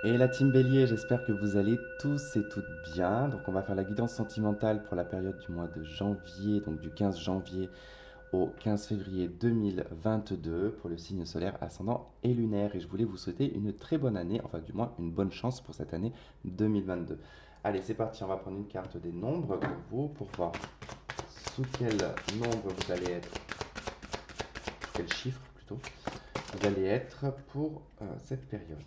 Et la team Bélier, j'espère que vous allez tous et toutes bien. Donc on va faire la guidance sentimentale pour la période du mois de janvier, donc du 15 janvier au 15 février 2022 pour le signe solaire ascendant et lunaire. Et je voulais vous souhaiter une très bonne année, enfin du moins une bonne chance pour cette année 2022. Allez, c'est parti, on va prendre une carte des nombres pour vous, pour voir sous quel nombre vous allez être, quel chiffre plutôt, vous allez être pour cette période.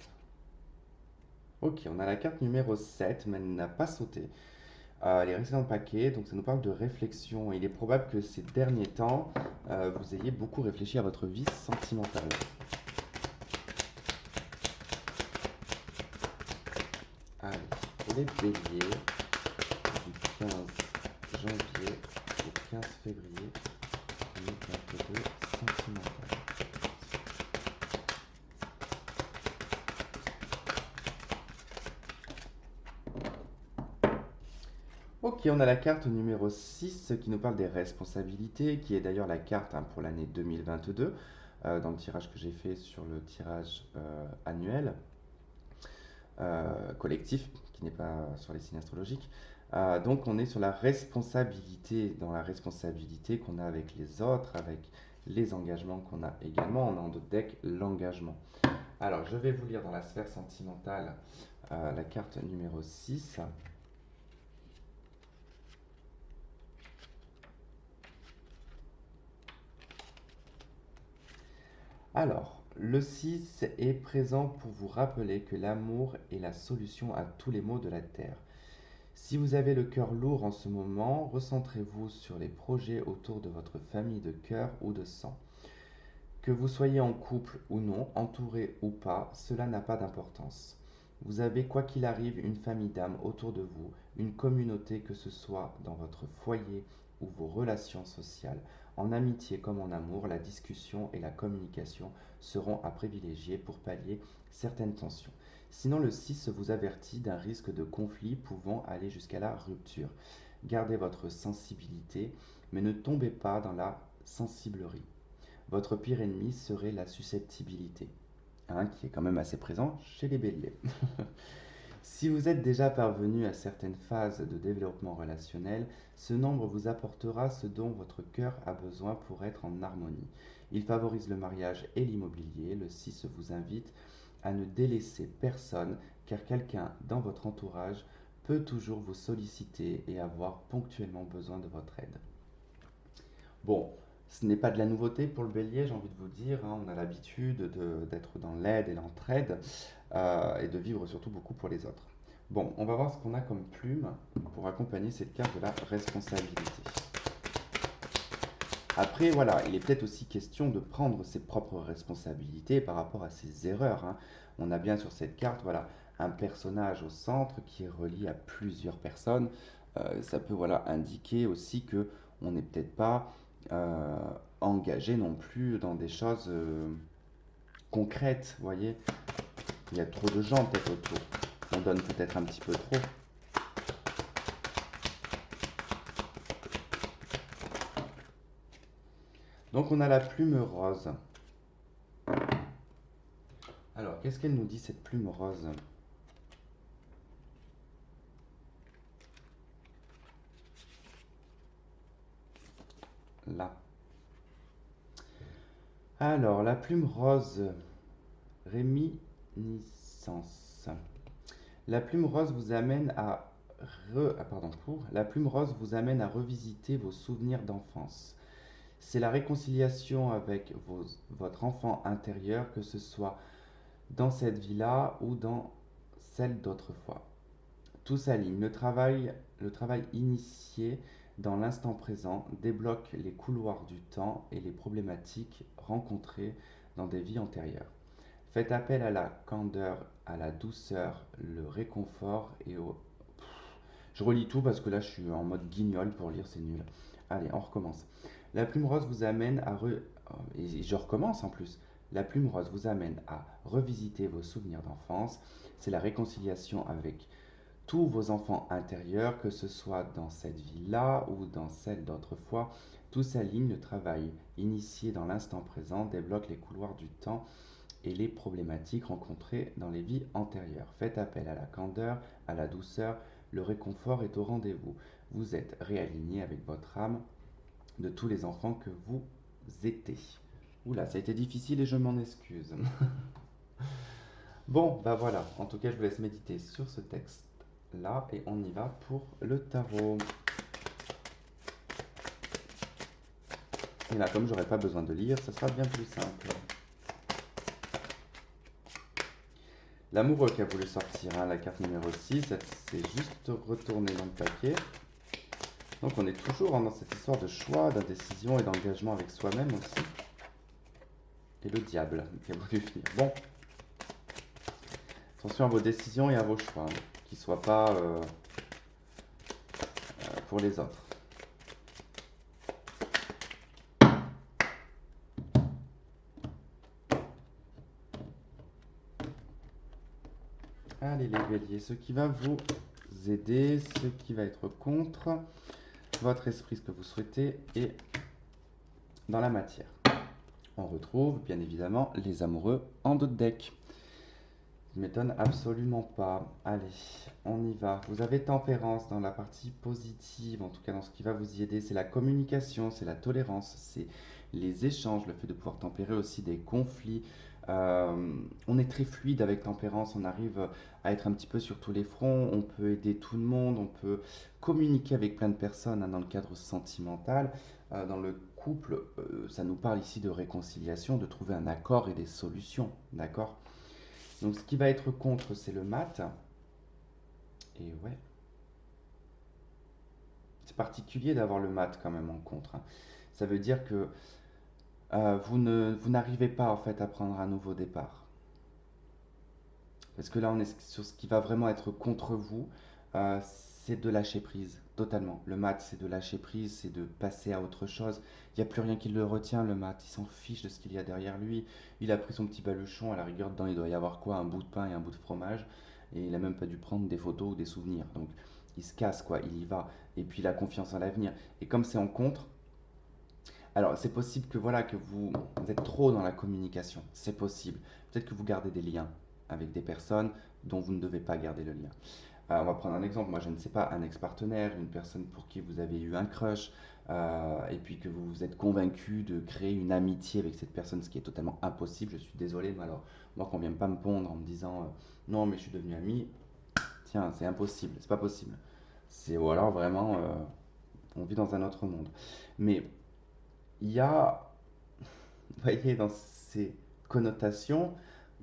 Ok, on a la carte numéro 7, mais elle n'a pas sauté. Elle est restée dans le paquet, donc ça nous parle de réflexion. Il est probable que ces derniers temps, vous ayez beaucoup réfléchi à votre vie sentimentale. Allez, pour les béliers, du 15 janvier au 15 février 2022, sentimental. Ok, on a la carte numéro 6 qui nous parle des responsabilités, qui est d'ailleurs la carte pour l'année 2022, dans le tirage que j'ai fait sur le tirage annuel. Collectif, qui n'est pas sur les signes astrologiques. Donc on est sur la responsabilité, dans la responsabilité qu'on a avec les autres, avec les engagements qu'on a également. On a en d'autres deck l'engagement. Alors je vais vous lire dans la sphère sentimentale la carte numéro 6. Alors, le 6 est présent pour vous rappeler que l'amour est la solution à tous les maux de la Terre. Si vous avez le cœur lourd en ce moment, recentrez-vous sur les projets autour de votre famille de cœur ou de sang. Que vous soyez en couple ou non, entouré ou pas, cela n'a pas d'importance. Vous avez, quoi qu'il arrive, une famille d'âmes autour de vous, une communauté, que ce soit dans votre foyer ou vos relations sociales. En amitié comme en amour, la discussion et la communication seront à privilégier pour pallier certaines tensions. Sinon, le 6 vous avertit d'un risque de conflit pouvant aller jusqu'à la rupture. Gardez votre sensibilité, mais ne tombez pas dans la sensiblerie. Votre pire ennemi serait la susceptibilité, qui est quand même assez présent chez les béliers. Si vous êtes déjà parvenu à certaines phases de développement relationnel, ce nombre vous apportera ce dont votre cœur a besoin pour être en harmonie. Il favorise le mariage et l'immobilier. Le 6 vous invite à ne délaisser personne, car quelqu'un dans votre entourage peut toujours vous solliciter et avoir ponctuellement besoin de votre aide. Bon, ce n'est pas de la nouveauté pour le bélier, j'ai envie de vous dire, on a l'habitude d'être dans l'aide et l'entraide, et de vivre surtout beaucoup pour les autres. Bon, on va voir ce qu'on a comme plume pour accompagner cette carte de la responsabilité. Après, voilà, il est peut-être aussi question de prendre ses propres responsabilités par rapport à ses erreurs. On a bien sur cette carte, voilà, un personnage au centre qui est relié à plusieurs personnes. Ça peut, voilà, indiquer aussi que on n'est peut-être pas euh, engagé non plus dans des choses concrètes, vous voyez. Il y a trop de gens peut-être autour. On donne peut-être un petit peu trop. Donc on a la plume rose. Alors, qu'est-ce qu'elle nous dit cette plume rose? Là. Alors, la plume rose, réminiscence. La plume rose vous amène à la plume rose vous amène à revisiter vos souvenirs d'enfance. C'est la réconciliation avec votre enfant intérieur, que ce soit dans cette vie-là ou dans celle d'autrefois. Tout s'aligne. Le travail initié dans l'instant présent débloque les couloirs du temps et les problématiques rencontrées dans des vies antérieures. Faites appel à la candeur, à la douceur, le réconfort et au... Je relis tout parce que là je suis en mode guignol pour lire, c'est nul. Allez, on recommence. La plume rose vous amène à... Et je recommence en plus. La plume rose vous amène à revisiter vos souvenirs d'enfance. C'est la réconciliation avec tous vos enfants intérieurs, que ce soit dans cette vie-là ou dans celle d'autrefois. Tout s'aligne, le travail initié dans l'instant présent débloque les couloirs du temps et les problématiques rencontrées dans les vies antérieures. Faites appel à la candeur, à la douceur, le réconfort est au rendez-vous. Vous êtes réaligné avec votre âme de tous les enfants que vous étiez. Oula, ça a été difficile et je m'en excuse. Bon, bah voilà, en tout cas je vous laisse méditer sur ce texte-là et on y va pour le tarot. Et là, comme j'aurai pas besoin de lire, ça sera bien plus simple. L'amoureux qui a voulu sortir, hein, la carte numéro 6, elle s'est juste retournée dans le paquet. Donc on est toujours dans cette histoire de choix, d'indécision et d'engagement avec soi-même aussi. Et le diable qui a voulu finir. Bon, attention à vos décisions et à vos choix, hein, qu'ils ne soient pas pour les autres. Allez les béliers, ce qui va vous aider, ce qui va être contre votre esprit, ce que vous souhaitez, et dans la matière. On retrouve bien évidemment les amoureux en dos de deck. Ça ne m'étonne absolument pas. Allez, on y va. Vous avez tempérance dans la partie positive, en tout cas dans ce qui va vous y aider. C'est la communication, c'est la tolérance, c'est les échanges, le fait de pouvoir tempérer aussi des conflits. On est très fluide avec tempérance, on arrive à être un petit peu sur tous les fronts, on peut aider tout le monde, on peut communiquer avec plein de personnes, hein, dans le cadre sentimental. Dans le couple, ça nous parle ici de réconciliation, de trouver un accord et des solutions, d'accord? Donc ce qui va être contre, c'est le mat. Et ouais, c'est particulier d'avoir le mat quand même en contre, hein. Ça veut dire que vous n'arrivez pas en fait à prendre un nouveau départ. Parce que là, on est sur ce qui va vraiment être contre vous, c'est de lâcher prise, totalement. Le mat, c'est de lâcher prise, c'est de passer à autre chose. Il n'y a plus rien qui le retient, le mat. Il s'en fiche de ce qu'il y a derrière lui. Il a pris son petit baluchon, à la rigueur, dedans, il doit y avoir quoi? Un bout de pain et un bout de fromage. Et il n'a même pas dû prendre des photos ou des souvenirs. Donc, il se casse, quoi, il y va. Et puis, il a confiance en l'avenir. Et comme c'est en contre, alors, c'est possible que voilà que vous êtes trop dans la communication. C'est possible. Peut-être que vous gardez des liens avec des personnes dont vous ne devez pas garder le lien. On va prendre un exemple. Moi, je ne sais pas, un ex-partenaire, une personne pour qui vous avez eu un crush, et puis que vous vous êtes convaincu de créer une amitié avec cette personne, ce qui est totalement impossible. Je suis désolé, mais alors, moi, qu'on ne vienne pas me pondre en me disant non, mais je suis devenu ami, tiens, c'est impossible, c'est pas possible. C'est, ou alors vraiment, on vit dans un autre monde. Mais il y a, vous voyez, dans ces connotations,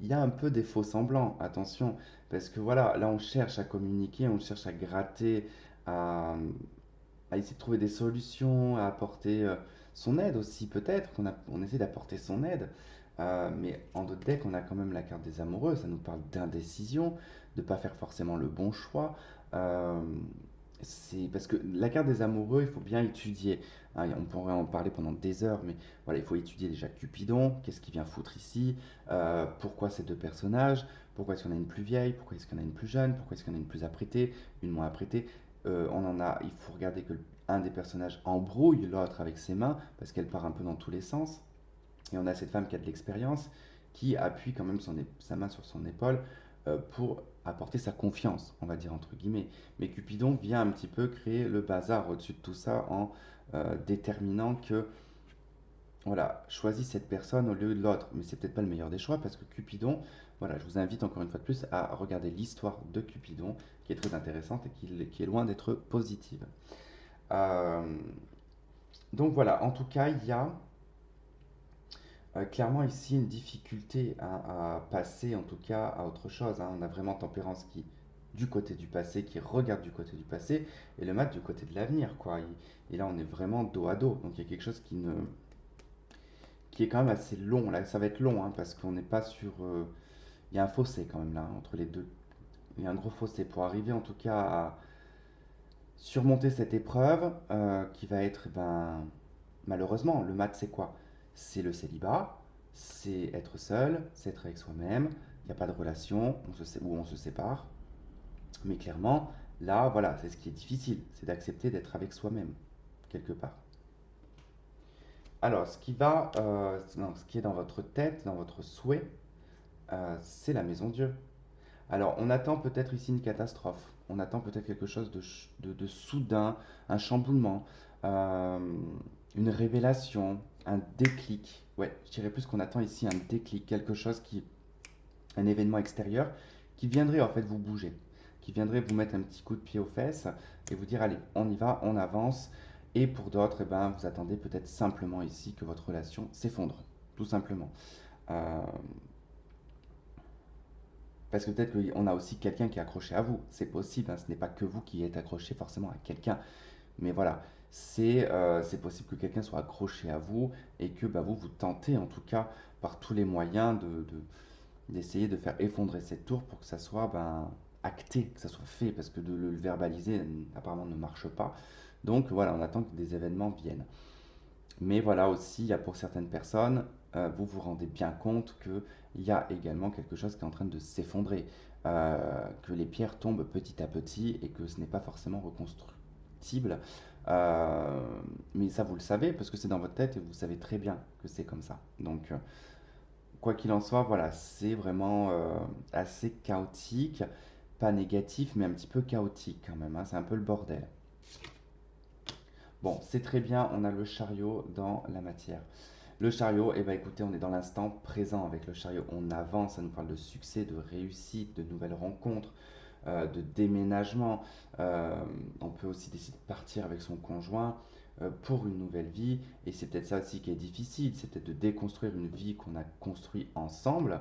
il y a un peu des faux semblants, attention, parce que voilà, là on cherche à communiquer, on cherche à gratter, à, à essayer de trouver des solutions, à apporter son aide aussi, peut-être on essaie d'apporter son aide. Mais en d'autres decks, on a quand même la carte des amoureux, ça nous parle d'indécision, de ne pas faire forcément le bon choix. Euh, c'est parce que la carte des amoureux, il faut bien étudier, hein. On pourrait en parler pendant des heures, mais voilà, il faut étudier déjà Cupidon, qu'est-ce qu'il vient foutre ici, pourquoi ces deux personnages, pourquoi est-ce qu'il y en a une plus vieille, pourquoi est-ce qu'il y en a une plus jeune, pourquoi est-ce qu'il y en a une plus apprêtée, une moins apprêtée. Il faut regarder que un des personnages embrouille l'autre avec ses mains, parce qu'elle part un peu dans tous les sens. Et on a cette femme qui a de l'expérience, qui appuie quand même sa main sur son épaule pour apporter sa confiance, on va dire entre guillemets. Mais Cupidon vient un petit peu créer le bazar au-dessus de tout ça en déterminant que, voilà, choisis cette personne au lieu de l'autre. Mais c'est peut-être pas le meilleur des choix parce que Cupidon, voilà, je vous invite encore une fois de plus à regarder l'histoire de Cupidon, qui est très intéressante et qui est loin d'être positive. Euh, donc voilà, en tout cas, il y a clairement ici une difficulté à passer en tout cas à autre chose, hein. On a vraiment Tempérance qui du côté du passé, qui regarde du côté du passé, et le mat du côté de l'avenir, quoi. Et là, on est vraiment dos à dos. Donc il y a quelque chose qui est quand même assez long. Là, ça va être long, hein, parce qu'on n'est pas sur. Il y a un fossé quand même là, hein, entre les deux. Il y a un gros fossé pour arriver en tout cas à surmonter cette épreuve qui va être, ben, malheureusement, le mat, c'est quoi? C'est le célibat, c'est être seul, c'est être avec soi-même, il n'y a pas de relation, ou on se sépare. Mais clairement, là, voilà, c'est ce qui est difficile, c'est d'accepter d'être avec soi-même, quelque part. Alors, non, ce qui est dans votre tête, dans votre souhait, c'est la maison Dieu. Alors, on attend peut-être ici une catastrophe. On attend peut-être quelque chose de soudain, un chamboulement, euh, une révélation, un déclic. Ouais, je dirais plus qu'on attend ici un déclic, quelque chose qui, un événement extérieur qui viendrait en fait vous bouger, qui viendrait vous mettre un petit coup de pied aux fesses et vous dire allez, on y va, on avance. Et pour d'autres, eh ben, vous attendez peut-être simplement ici que votre relation s'effondre, tout simplement. Euh, Parce que peut-être qu'on a aussi quelqu'un qui est accroché à vous. C'est possible, hein, ce n'est pas que vous qui êtes accroché forcément à quelqu'un. Mais voilà, c'est possible que quelqu'un soit accroché à vous et que bah, vous, vous tentez en tout cas par tous les moyens d'essayer de faire effondrer cette tour pour que ça soit ben, acté, que ça soit fait, parce que de le verbaliser apparemment ne marche pas. Donc voilà, on attend que des événements viennent. Mais voilà aussi, il y a pour certaines personnes, vous vous rendez bien compte qu'il y a également quelque chose qui est en train de s'effondrer, que les pierres tombent petit à petit et que ce n'est pas forcément reconstructible. Euh, mais ça, vous le savez parce que c'est dans votre tête et vous savez très bien que c'est comme ça. Donc, quoi qu'il en soit, voilà, c'est vraiment assez chaotique, pas négatif, mais un petit peu chaotique quand même, hein, c'est un peu le bordel. Bon, c'est très bien, on a le chariot dans la matière. Le chariot, eh ben, écoutez, on est dans l'instant présent avec le chariot. On avance, ça nous parle de succès, de réussite, de nouvelles rencontres, de déménagement. Euh, on peut aussi décider de partir avec son conjoint pour une nouvelle vie. Et c'est peut-être ça aussi qui est difficile, c'est peut-être de déconstruire une vie qu'on a construite ensemble,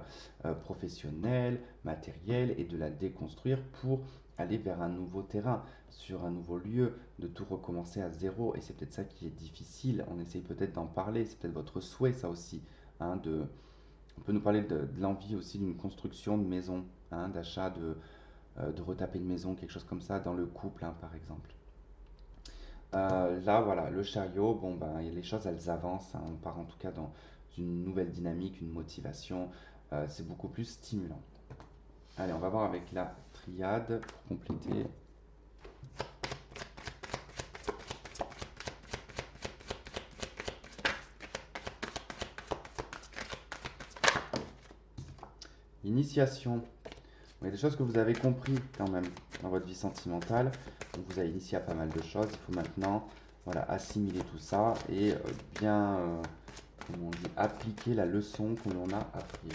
professionnelle, matérielle, et de la déconstruire pour aller vers un nouveau terrain, sur un nouveau lieu, de tout recommencer à zéro. Et c'est peut-être ça qui est difficile. On essaye peut-être d'en parler. C'est peut-être votre souhait, ça aussi. Hein, on peut nous parler de l'envie aussi d'une construction de maison, hein, d'achat, de retaper une maison, quelque chose comme ça, dans le couple, hein, par exemple. Là, voilà, le chariot, bon, ben, les choses, elles avancent, hein. On part en tout cas dans une nouvelle dynamique, une motivation. C'est beaucoup plus stimulant. Allez, on va voir avec la triade pour compléter. Initiation. Il y a des choses que vous avez compris quand même dans votre vie sentimentale. On vous a initié à pas mal de choses. Il faut maintenant voilà, assimiler tout ça et bien, comment on dit, appliquer la leçon que l'on a appris.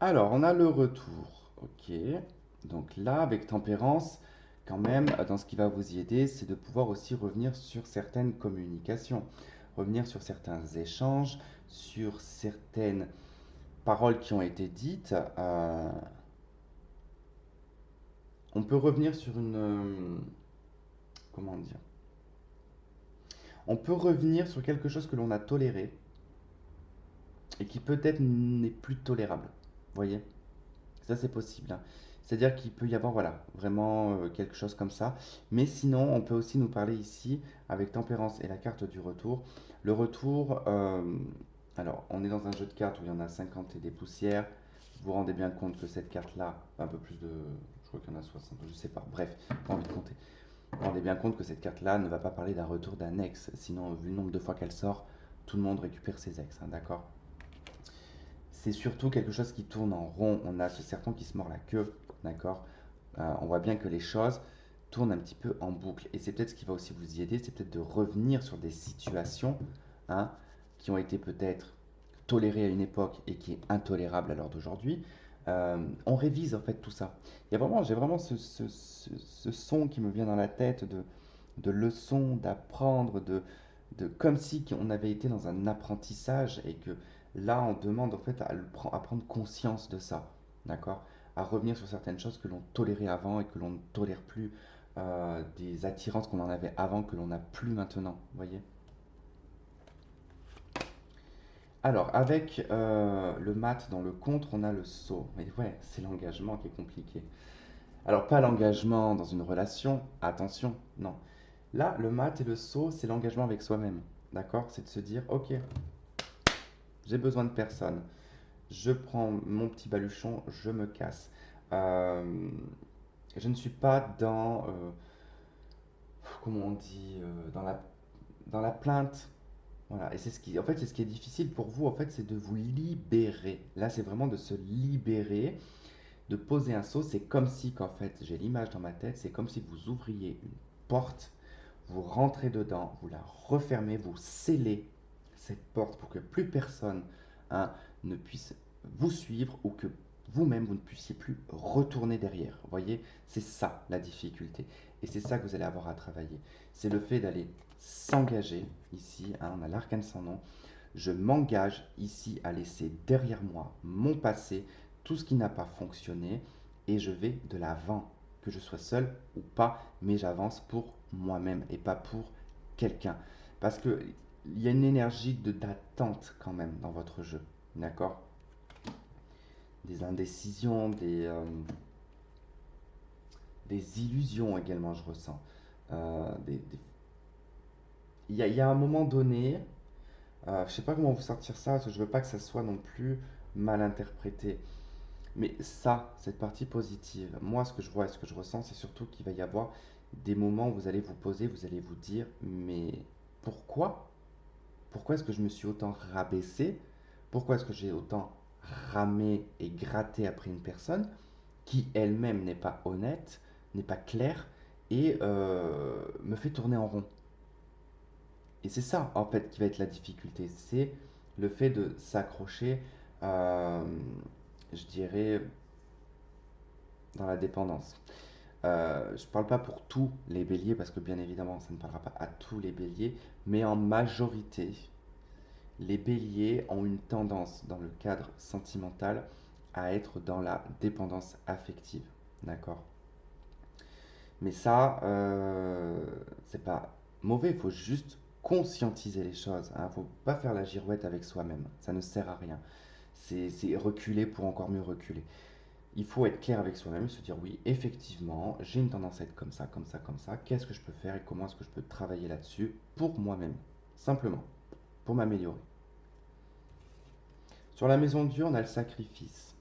Alors, on a le retour. Ok. Donc là, avec tempérance, quand même, dans ce qui va vous y aider, c'est de pouvoir aussi revenir sur certaines communications, revenir sur certains échanges, sur certaines paroles qui ont été dites. On peut revenir sur comment dire? On peut revenir sur quelque chose que l'on a toléré et qui peut-être n'est plus tolérable. Vous voyez? Ça, c'est possible, hein. C'est-à-dire qu'il peut y avoir, voilà, vraiment quelque chose comme ça. Mais sinon, on peut aussi nous parler ici, avec tempérance et la carte du retour. Le retour, alors, on est dans un jeu de cartes où il y en a 50 et des poussières. Vous vous rendez bien compte que cette carte-là, un peu plus de, je crois qu'il y en a 60, je sais pas, bref, pas envie de compter. Vous vous rendez bien compte que cette carte-là ne va pas parler d'un retour d'un ex. Sinon, vu le nombre de fois qu'elle sort, tout le monde récupère ses ex, hein, d'accord? C'est surtout quelque chose qui tourne en rond. On a ce serpent qui se mord la queue, d'accord? On voit bien que les choses tournent un petit peu en boucle. Et c'est peut-être ce qui va aussi vous y aider, c'est peut-être de revenir sur des situations, hein, qui ont été peut-être tolérées à une époque et qui est intolérable à l'heure d'aujourd'hui. On révise en fait tout ça. J'ai vraiment ce son qui me vient dans la tête de leçons, d'apprendre, comme si on avait été dans un apprentissage et que là on demande en fait à prendre conscience de ça, d'accord? À revenir sur certaines choses que l'on tolérait avant et que l'on ne tolère plus, des attirances qu'on en avait avant que l'on n'a plus maintenant, vous voyez? Alors, avec le mat dans le contre, on a le saut. Mais ouais, c'est l'engagement qui est compliqué. Alors, pas l'engagement dans une relation, attention, non. Là, le mat et le saut, c'est l'engagement avec soi-même. D'accord? C'est de se dire, ok, j'ai besoin de personne. Je prends mon petit baluchon, je me casse. Euh, je ne suis pas dans, comment on dit, dans la plainte. Voilà, et c'est ce qui, en fait, c'est ce qui est difficile pour vous, en fait, c'est de vous libérer. Là, c'est vraiment de se libérer, de poser un seau. C'est comme si, qu'en fait, j'ai l'image dans ma tête, c'est comme si vous ouvriez une porte, vous rentrez dedans, vous la refermez, vous scellez cette porte pour que plus personne, hein, ne puisse vous suivre ou que vous-même, vous ne puissiez plus retourner derrière. Vous voyez, c'est ça la difficulté. Et c'est ça que vous allez avoir à travailler. C'est le fait d'aller s'engager ici, hein, on a l'arcane sans nom. Je m'engage ici à laisser derrière moi mon passé, tout ce qui n'a pas fonctionné, et je vais de l'avant, que je sois seul ou pas, mais j'avance pour moi-même et pas pour quelqu'un. Parce que il y a une énergie d'attente quand même dans votre jeu, d'accord? Des indécisions, des illusions également, je ressens. Il y a un moment donné, je sais pas comment vous sortir ça, parce que je veux pas que ça soit non plus mal interprété. Mais ça, cette partie positive, moi ce que je vois et ce que je ressens, c'est surtout qu'il va y avoir des moments où vous allez vous poser, vous allez vous dire, mais pourquoi? Pourquoi est-ce que je me suis autant rabaissé? Pourquoi est-ce que j'ai autant ramé et gratté après une personne qui elle-même n'est pas honnête, n'est pas claire et me fait tourner en rond? Et c'est ça, en fait, qui va être la difficulté. C'est le fait de s'accrocher, euh, je dirais, dans la dépendance. Je ne parle pas pour tous les béliers, parce que bien évidemment, ça ne parlera pas à tous les béliers, mais en majorité, les béliers ont une tendance, dans le cadre sentimental, à être dans la dépendance affective. D'accord? Mais ça, c'est pas mauvais, il faut juste conscientiser les choses. Il ne faut pas faire la girouette avec soi-même. Ça ne sert à rien. C'est reculer pour encore mieux reculer. Il faut être clair avec soi-même, se dire oui, effectivement, j'ai une tendance à être comme ça, comme ça, comme ça. Qu'est-ce que je peux faire et comment est-ce que je peux travailler là-dessus pour moi-même? Simplement, pour m'améliorer. Sur la maison de Dieu, on a le sacrifice.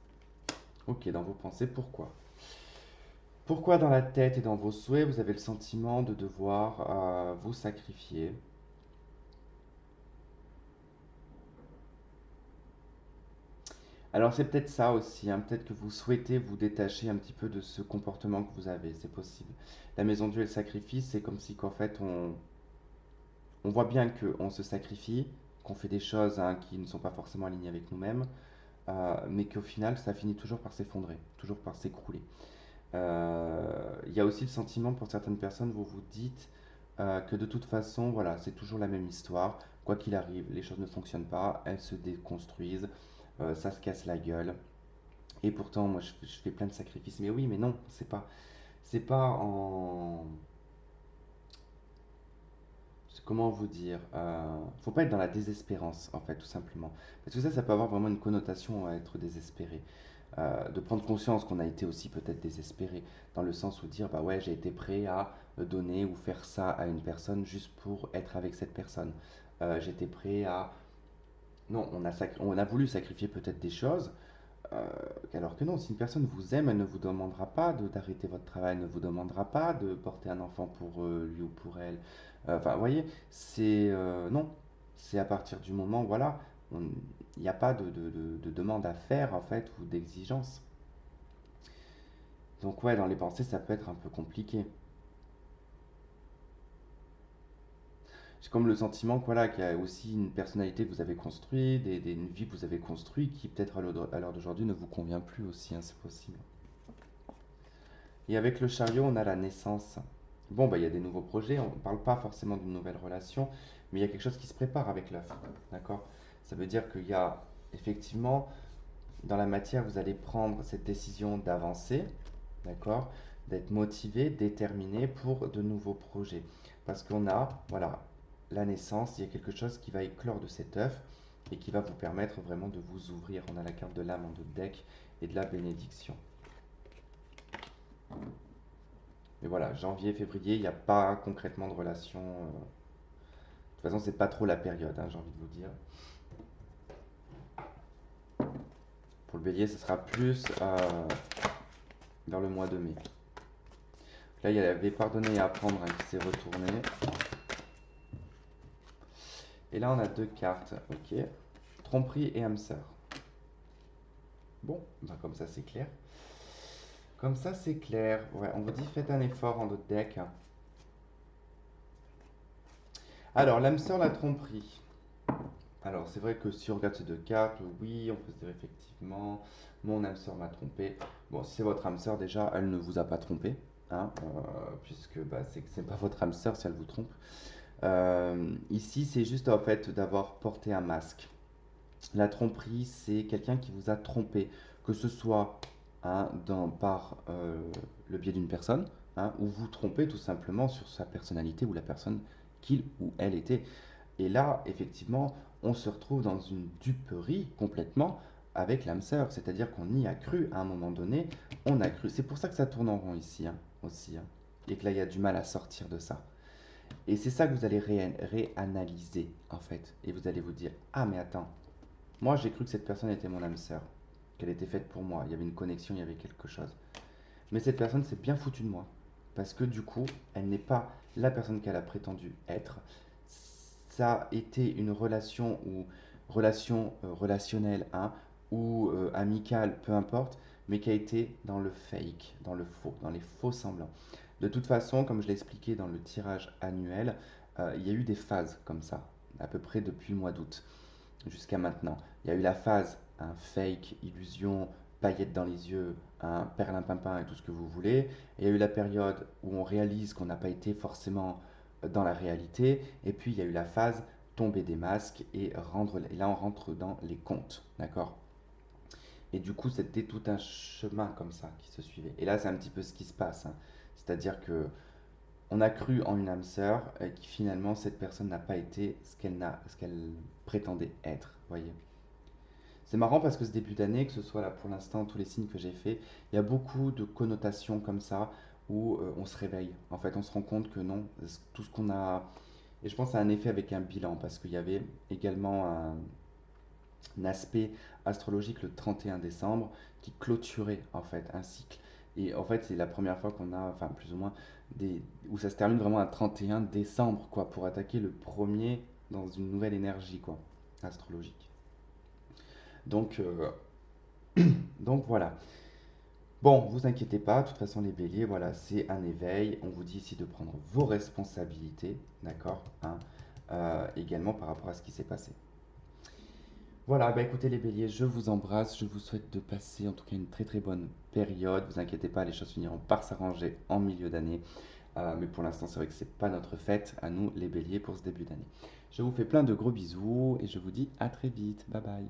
Ok, dans vos pensées, pourquoi? Pourquoi dans la tête et dans vos souhaits, vous avez le sentiment de devoir vous sacrifier? Alors c'est peut-être ça aussi, hein, peut-être que vous souhaitez vous détacher un petit peu de ce comportement que vous avez, c'est possible. La maison de Dieu et le sacrifice, c'est comme si qu'en fait on voit bien qu'on se sacrifie, qu'on fait des choses, hein, qui ne sont pas forcément alignées avec nous-mêmes, mais qu'au final ça finit toujours par s'effondrer, toujours par s'écrouler. Il y a aussi le sentiment pour certaines personnes, vous vous dites que de toute façon, voilà, c'est toujours la même histoire. Quoi qu'il arrive, les choses ne fonctionnent pas, elles se déconstruisent, ça se casse la gueule. Et pourtant, moi, je fais plein de sacrifices. Mais oui, mais non, c'est pas en, comment vous dire, faut pas être dans la désespérance, en fait, tout simplement. Parce que ça peut avoir vraiment une connotation à être désespéré. De prendre conscience qu'on a été aussi peut-être désespéré, dans le sens où dire, bah ouais, j'ai été prêt à donner ou faire ça à une personne juste pour être avec cette personne. J'étais prêt à... Non, on a voulu sacrifier peut-être des choses, euh, alors que non, si une personne vous aime, elle ne vous demandera pas d'arrêter votre travail, elle ne vous demandera pas de porter un enfant pour lui ou pour elle. Enfin, vous voyez, c'est... non, c'est à partir du moment, voilà, il n'y a pas de demande à faire, en fait, ou d'exigence. Donc ouais, dans les pensées, ça peut être un peu compliqué. C'est comme le sentiment que, voilà, qu'il y a aussi une personnalité que vous avez construite, une vie que vous avez construite, qui peut-être à l'heure d'aujourd'hui ne vous convient plus aussi, hein, c'est possible. Et avec le chariot, on a la naissance. Bon, bah, il y a des nouveaux projets, on ne parle pas forcément d'une nouvelle relation, mais il y a quelque chose qui se prépare avec l'œuf. D'accord? Ça veut dire qu'il y a effectivement, dans la matière, vous allez prendre cette décision d'avancer, d'accord? D'être motivé, déterminé pour de nouveaux projets. Parce qu'on a, voilà, la naissance, il y a quelque chose qui va éclore de cet œuf et qui va vous permettre vraiment de vous ouvrir. On a la carte de l'âme en deux deck et de la bénédiction. Mais voilà, janvier, février, il n'y a pas concrètement de relation. De toute façon, c'est pas trop la période, hein, j'ai envie de vous dire. Pour le bélier, ce sera plus vers le mois de mai. Là, il y avait pardonner et apprendre hein, qui s'est retourné. Et là, on a deux cartes. Ok. Tromperie et âme sœur. Bon, bah comme ça, c'est clair. Comme ça, c'est clair. Ouais, on vous dit faites un effort en d'autres deck. Alors, l'âme sœur, la tromperie. Alors, c'est vrai que si on regarde ces deux cartes, oui, on peut se dire effectivement, mon âme sœur m'a trompé. Bon, si c'est votre âme sœur, déjà, elle ne vous a pas trompé, hein, puisque bah, c'est que c'est pas votre âme sœur si elle vous trompe. Ici, c'est juste en fait d'avoir porté un masque. La tromperie, c'est quelqu'un qui vous a trompé, que ce soit hein, par le biais d'une personne, hein, ou vous trompez tout simplement sur sa personnalité ou la personne qu'il ou elle était. Et là, effectivement, on se retrouve dans une duperie complètement avec l'âme sœur, c'est-à-dire qu'on y a cru à un moment donné, on a cru. C'est pour ça que ça tourne en rond ici hein, aussi, hein, et que là, il y a du mal à sortir de ça. Et c'est ça que vous allez réanalyser en fait, et vous allez vous dire, ah mais attends, moi j'ai cru que cette personne était mon âme sœur, qu'elle était faite pour moi, il y avait une connexion, il y avait quelque chose. Mais cette personne s'est bien foutue de moi. Parce que du coup, elle n'est pas la personne qu'elle a prétendu être. Ça a été une relation ou relation relationnelle hein, ou amicale, peu importe, mais qui a été dans le fake, dans le faux, dans les faux semblants. De toute façon, comme je l'ai expliqué dans le tirage annuel, il y a eu des phases comme ça, à peu près depuis le mois d'août jusqu'à maintenant. Il y a eu la phase un fake, illusion, paillettes dans les yeux, un perlimpinpin et tout ce que vous voulez. Et il y a eu la période où on réalise qu'on n'a pas été forcément dans la réalité. Et puis il y a eu la phase tomber des masques et rendre. Et là on rentre dans les comptes, d'accord. Et du coup c'était tout un chemin comme ça qui se suivait. Et là c'est un petit peu ce qui se passe, hein. C'est-à-dire que on a cru en une âme sœur et qui finalement cette personne n'a pas été ce qu'elle prétendait être, voyez. C'est marrant parce que ce début d'année, que ce soit là pour l'instant, tous les signes que j'ai faits, il y a beaucoup de connotations comme ça où on se réveille. En fait, on se rend compte que non, tout ce qu'on a. Et je pense que ça a un effet avec un bilan parce qu'il y avait également un aspect astrologique le 31 décembre qui clôturait en fait un cycle. Et en fait, c'est la première fois qu'on a, enfin plus ou moins, où ça se termine vraiment un 31 décembre, quoi, pour attaquer le premier dans une nouvelle énergie, quoi, astrologique. Donc, donc voilà. Bon, vous inquiétez pas, de toute façon les béliers, voilà, c'est un éveil. On vous dit ici de prendre vos responsabilités, d'accord hein, également par rapport à ce qui s'est passé. Voilà, bah écoutez les béliers, je vous embrasse, je vous souhaite de passer en tout cas une très très bonne période. Vous inquiétez pas, les choses finiront par s'arranger en milieu d'année. Mais pour l'instant, c'est vrai que c'est pas notre fête à nous les béliers pour ce début d'année. Je vous fais plein de gros bisous et je vous dis à très vite. Bye bye.